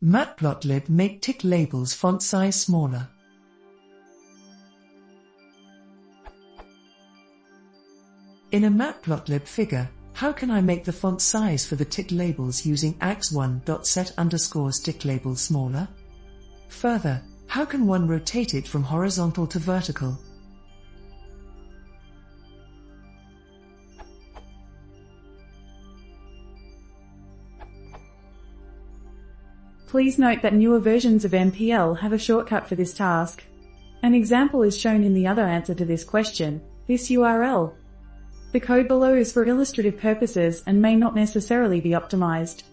Matplotlib make tick labels font size smaller. In a Matplotlib figure, how can I make the font size for the tick labels using ax1.set_tick label smaller? Further, how can one rotate it from horizontal to vertical? Please note that newer versions of MPL have a shortcut for this task. An example is shown in the other answer to this question, this URL. The code below is for illustrative purposes and may not necessarily be optimized.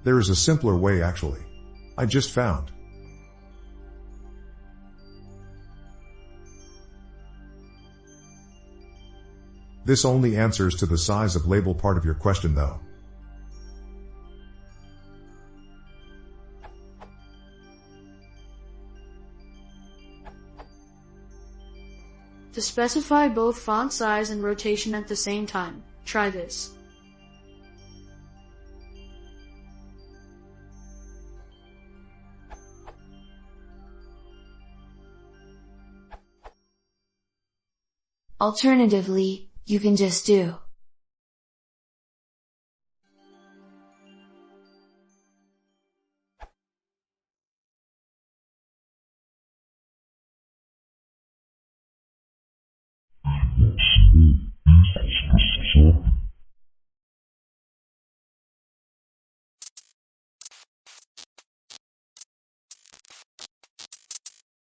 There is a simpler way actually. I just found. This only answers to the size of label part of your question though. To specify both font size and rotation at the same time, try this. Alternatively, you can just do